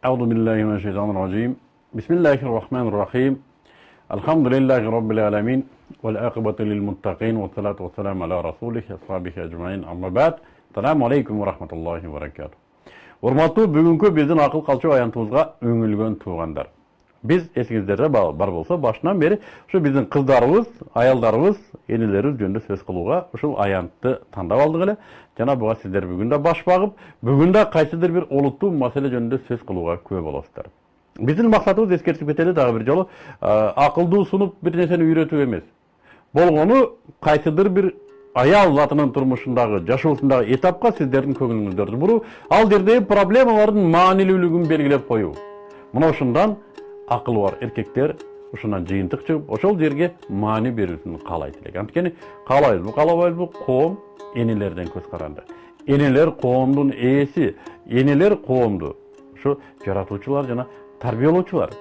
أعوذ بالله من الشيطان الرجيم بسم الله الرحمن الرحيم الحمد لله رب العالمين والعاقبة للمتقين والصلاة والسلام على رسوله أصحابه أجمعين أما بعد السلام عليكم ورحمة الله وبركاته. Урматтуу бүгүнкү биздин акыл калчу аянтыбызга өңүлгөн туугандар. Биз эсиңиздерде бар болсо башынан бери ушу биздин кыздарыбыз, аялдарыбыз, энелерибиз жөнүндө сөз кылууга ушул аянтты тандап алдык эле. Жана буга сиздер бүгүн да баш багып, бүгүн да кайсыдыр бир олуттуу маселе жөнүндө сөз кылууга күбө болосуздар. Биздин максатыбыз эскертип кетели дагы бир жолу, акылдуу сунуп бир нерсени үйрөтүү эмес. Болгону кайсыдыр бир аял затынын турмушундагы, жашоосундагы этапка сиздердин көңүлүңүздөрдү буруу, ал жердеги проблемалардын маанилүүлүгүн белгилеп коюу. Мына ушундан акылы бар эркектер ушундан жыйынтык чыгып, ошол жерге маани берүүсүн каалайт элек. Анткени каалайбызбы, каалабайбызбы, коом энелерден көз каранды. Энелер коомдун ээси, энелер коомду ушу жаратуучулар жана тарбиялоочулар.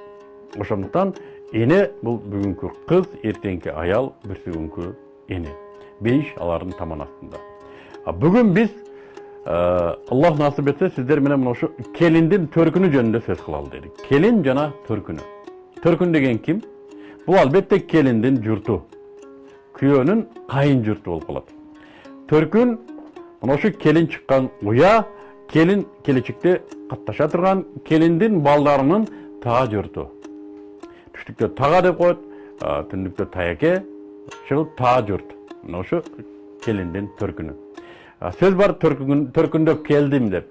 Ошондуктан эне бул бүгүнкү кыз, эртеңки аял, бүрсүгүнкү эне. Бейиш алардын таман астында. Бүгүн биз Аллах насип этсе сиздер менен мына ушу келиндин төркүнү жөнүндө сөз кылалы дедик. Келин жана төркүнү. Төркүн деген ким? Бул албетте келиндин журту. Күйөөнүн кайын журту болуп калат. Төркүн мына ушу келин чыккан уя, келин келечекте катташа турган келиндин балдарынын таа журту. Түштүктө тага деп коет, түндүктө таяке, ушул таа журт. Мына ушу келиндин төркүнү. Сөз бар төркүндөп келдим деп.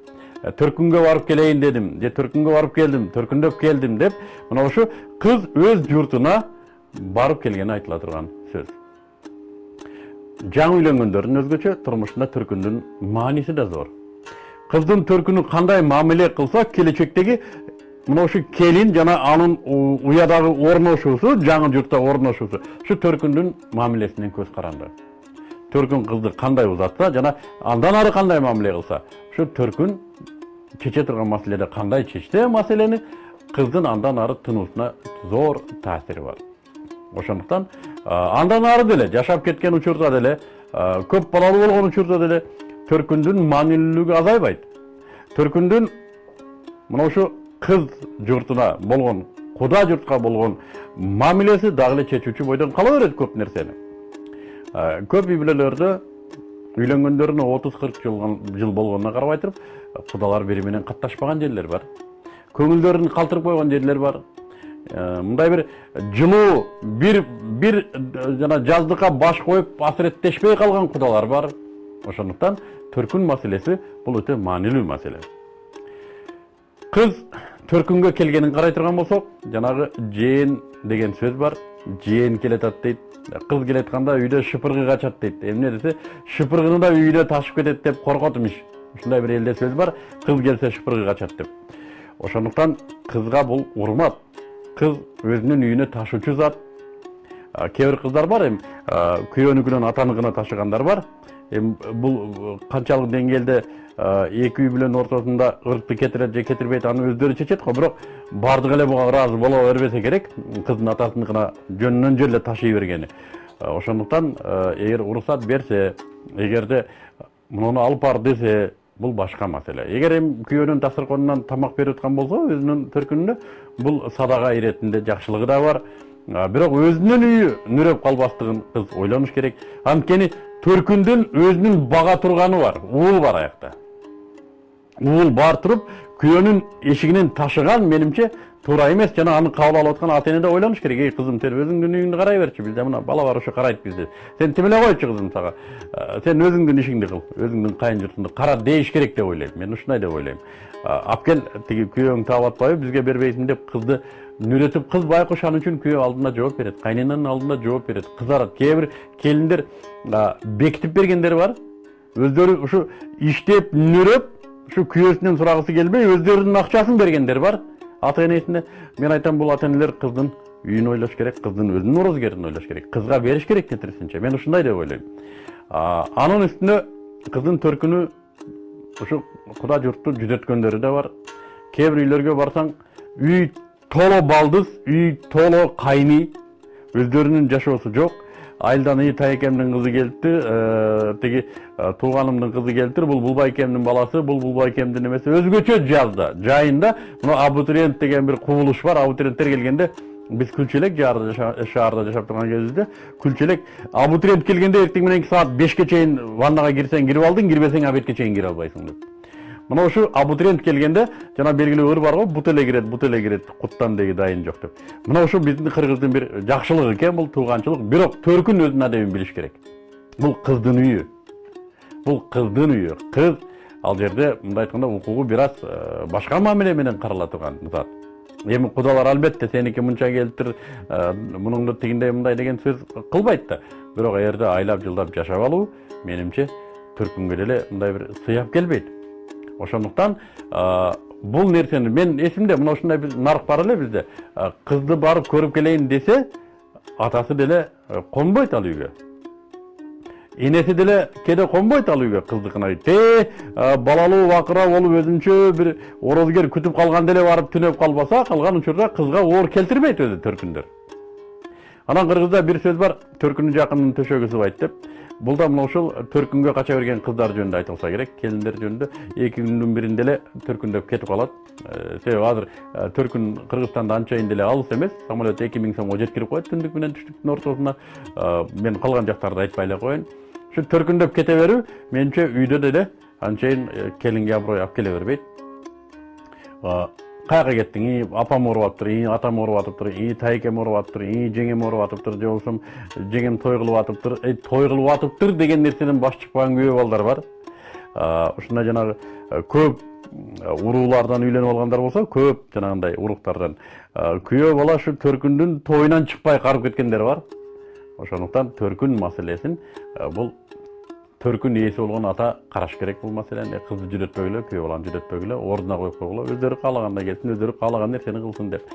Төркүнгө барып келейин дедим, же төркүнгө барып келдим, төркүндөп келдим деп, мына ушу кыз өз журтуна барып келгени айтыла турган сөз. Жаңы үйлөнгөндөрдүн өзгөчө турмушунда төркүндүн мааниси да зор. Кыздын төркүнү кандай мамиле кылса, келечектеги мына ушу келин жана анын уядагы орношуусу, жаңы журтта орношуусу, ушу төркүндүн мамилесинен көз каранды. Төркүн кызды кандай узатса жана андан ары кандай мамиле кылса, ушу төркүн чече турган маселеде кандай чечсе маселени, кыздын андан ары тынуусуна зор таасири бар. Ошондуктан андан ары деле жашап кеткен учурда деле, көп балалуу болгон учурда деле төркүндүн маанилүүлүгү азайбайт. Төркүндүн мына ушу кыз журтуна болгон, куда журтка болгон мамилеси дагы эле чечүүчү бойдон кала берет көп нерсени. Көп үй-бүлөлөрдө үйлөнгөндөрүнө 30-40 жыл болгонуна карабай туруп, кудалар бири менен катташпаган жерлер бар. Көңүлдөрүн калтырып койгон жерлер бар. Мындай бир жылуу, бир жана жаздыкка баш коюп асыреттешпей калган кудалар бар. Ошондуктан төркүн маселеси бул өтө маанилүү маселе. Кыз төркүнгө келгенин карай турган болсок, жанагы жээн деген сөз бар. Жээн келетат дейт. Кыз келетканда үйдө шыпыргы качат дейт. Эмне десе, шыпыргыны да үйдө ташып кетет деп коркот имиш. Ушундай бир элде сөз бар. Кыз келсе шыпыргы качат деп. Ошондуктан кызга бул урмат. Кыз өзүнүн үйүнө ташуучу зат. Кээ бир кыздар бар, күйөөнүкүнөн атаныкына ташыгандар бар. Бул канчалык деңгээлде эки үй бүлөнүн ортосунда ыркты кетирет же кетирбейт, аны өздөрү чечет го, бирок бардык эле буга ыраазы боло бербесе керек, кыздын атасыныкына жөнүнөн жөн эле ташый бергени. Ошондуктан эгер уруксат берсе, эгерде муну алып бар десе, бул башка маселе. Эгер күйөөнүн дасторконунан тамак берип аткан болсо, өзүнүн төркүнүнө, бул садага иретинде жакшылыгы да бар. Бирок өзүнүн үйү нүрөп калбастыгын кыз ойлонуш керек. Анткени төркүндүн өзүнүн бага турганы бар, уул бар аякта. Уул бар туруп, күйөөнүн эшигинен ташыган менимче туура эмес, жана аны кабыл алып аткан ата эне да ойлонуш керек. Эй кызым, сен өзүңдүн үйүңдү карай берчи, бизде мына бала бар, ошо карайт бизди. Сен тим эле койчу кызым сага. Сен өзүңдүн ишиңди кыл, өзүңдүн кайын журтуңду кара дейиш керек деп ойлойм. Мен ушундай деп ойлойм. Апкел тиги күйөөң таап атпайбы, бизге бербейсиң деп кызды нүрөтүп, кыз байкуш ан үчүн күйөө алдында жооп берет, кайненанын алдында жооп берет, кызарат. Кээ бир келиндер бекитип бергендер бар. Өздөрү ушу иштеп нүрөп, ушу күйөөсүнөн сурагысы келбей, өздөрүнүн акчасын бергендер бар. Ата энесине мен айтам, бул ата энелер кыздын үйүн ойлош керек, кыздын өзүнүн орозгерин ойлош керек, кызга бериш керек кетирисинче. Мен ушундай деп ойлойм. Анын үстүнө кыздын төркүнү ушу куда журтту жүзөткөндөрү да бар. Кээ бир үйлөргө барсаң, үй толо балдыз, үй толо кайны, өздөрүнүн жашоосу жок. айылдан тайекемдин кызы келипти, тиги тууганымдын кызы келиптир, бул Булбайкемдин баласы, бул Булбайкемдин эмеси, өзгөчө жазда, жайында мына абитуриент деген бир кубулуш бар. Абитуриенттер келгенде biz Külçelek şaharda yaşap turgan кезибизде Külçelek абитуриент келгенде эртең менен саат 5ке чейин ваннага кирсең кирип алдың, кирбесең обедке чейин кире албайсың деп. Мына ушу абитуриент келгенде жана белгилүү ыр бар го, бут эле кирет, куттан деги дайын жок деп. Мына ушу биздин кыргыздын бир жакшылыгы экен, бул тууганчылык. Бирок Төркүн өзүнүн адебин билиш керек. Бул кыздын үйү. Бул кыздын үйү. Кыз ал жерде мындай айтканда укугу бир аз башка мамиле менен карала турган зат. Эми кудалар албетте сеники мынча келиптир, мунуңду тигиндей мындай деген сөз кылбайт да. Бирок эгерде айлап жылдап жашап алуу менимче Төркүнгө деле мындай бир сыяп келбейт. Ошондуктан бул нерсени мен эсимде, мына ушундай бир нарк бар эле бизде. Кызды барып көрүп келейин десе, атасы деле конбойт ал үйгө. Энеси деле кеде конбойт ал үйгө кыздыкына. Балалуу бакыра болуп өзүнчө бир орозгер күтүп калган деле барып түнөп калбаса, калган учурда кызга оор келтирбейт өзү Төркүндөр. Анан кыргызда бир сөз бар, Төркүндүн жакынын төшөгү сыбайт деп. Бул да мына ушул Төркүнгө кача берген кыздар жөнүндө айтылса керек, келиндер жөнүндө 2 күндүн биринде эле Төркүндөп кетип калат. Себеби азыр Төркүн Кыргызстанда анчайын деле алыс эмес. Самолет 2000 сомго жеткирип коет түндүк менен түштүктүн ортосуна. Мен калган жактарды айтпай эле коеюн. Şu Төркүндөп кете берүү менче үйдө деле анчайын келинге аброй алып келе бербейт. Каяка кеттиң? Апам ооруп атыптыр, атам ооруп атыптыр, тайекем ооруп атыптыр, жеңем ооруп атыптыр, же болбосо жеңем той кылып атыптыр. Той кылып атыптыр деген нерседен баш чыкпаган күйөө балдар бар. Ушундай жанагы көп уруулардан үйлөнүп алгандар болсо, көп жанагындай уруктардан күйөө бала şu Төркүндүн тоюнан чыкпай карып кеткендер бар. Ошондуктан Төркүн маселесин бул Төркүн ээси болгон ата караш керек бул маселени. Кызды жүрөтпөгүлө, күйөө баланы жүрөтпөгүлө, ордуна коюп койгула, өздөрү каалагандай келсин, өздөрү каалаган нерсени кылсын деп.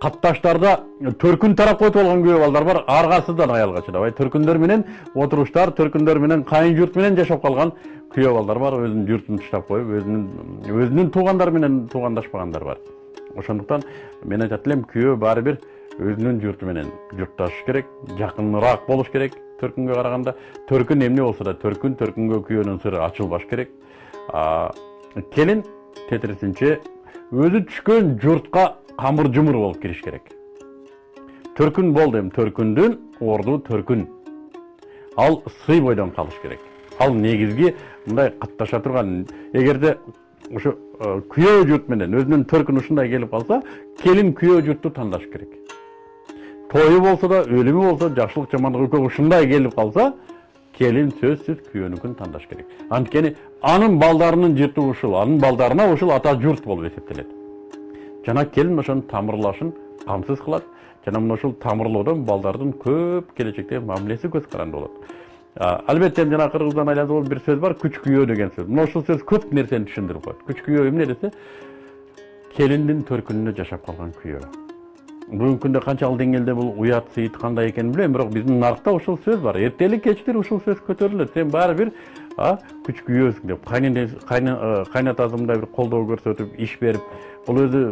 Катташтарда Төркүн тарап коюп болгон күйөө балдар бар, аргасыздан аялга чыдабай Төркүндөр менен отуруштар, Төркүндөр менен кайын журт менен жашап калган күйөө балдар бар, өзүнүн журтун таштап коюп, өзүнүн туугандары менен туугандашпагандар бар. Ошондуктан мен айтат элем, күйөө баары бир өзүнүн журту менен журтташыш керек, жакыныраак болуш керек Төркүнгө караганда. Төркүн эмне болсо да Төркүнгө күйөөнүн сыры ачылбаш керек. Келин тетирисинче өзү түшкөн журтка камыр жумур болуп кириш керек. Төркүн болду эми Төркүндүн орду Төркүн. Ал сый бойдон калыш керек. Ал негизги мындай катташа турган. Эгерде ошо күйөө журт менен өзүнүн Төркүн ушундай келип калса, келин күйөө журтту тандаш керек. Тою болсо да, өлүмү болсо, жакшылык жамандык экөө ушундай келип калса, келин сөзсүз күйөөнүкүн тандаш керек. Анткени анын балдарынын журту ушул, анын балдарына ушул ата журт болуп эсептелет. Жана келин ошонун тамырлашын камсыз кылат. Жана мына ушул тамырлоодон балдардын көп келечекте мамилеси көз каранды болот. Албетте жана кыргыздан айланып бир сөз бар, күч күйөө деген сөз. Мына ушул сөз көп нерсени түшүндүрүп коет. Күч күйөө эмне десе, келиндин Төркүнүндө жашап калган күйөө. Бүгүнкү күндө канчалык деңгээлде бул уят сыйыт кандай экенин билбейм, бирок биздин наркта ушул сөз бар. Эртели кечтир ушул сөз көтөрүлөт. Сен баары бир күч күйөөсүң деп, кайнатасы мындай бир колдоо көрсөтүп, иш берип, бул өзү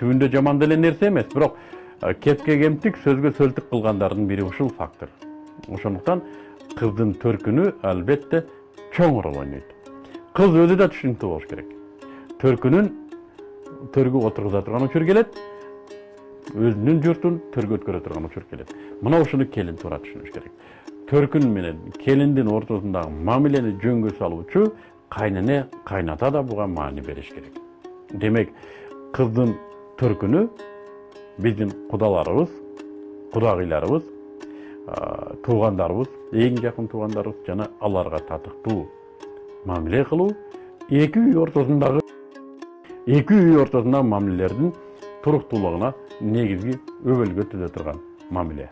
түбүндө жаман деле нерсе эмес, бирок кепке кемтик, сөзгө сөлтүк кылгандардын бири ушул фактор. Ошондуктан кыздын Төркүнү албетте чоң роль ойнойт. Кыз өзү да түшүнүктүү болуш керек. Төркүнүн төргө отургуза турган учур келет, өзүнүн журтун төргө өткөрө турган учур келет. Мына ушуну келин туура түшүнүш керек. Төркүн менен келиндин ортосундагы мамилени жөнгө салуучу кайнене, кайната да буга маани бериш керек. Демек, кыздын Төркүнү биздин кудаларыбыз, кудагыйларыбыз, туугандарыбыз, эң жакын туугандарыбыз жана аларга татыктуу мамиле кылуу, эки үй ортосундагы мамилелердин туруктуулугуна негизги өбөлгө түзө турган мамиле.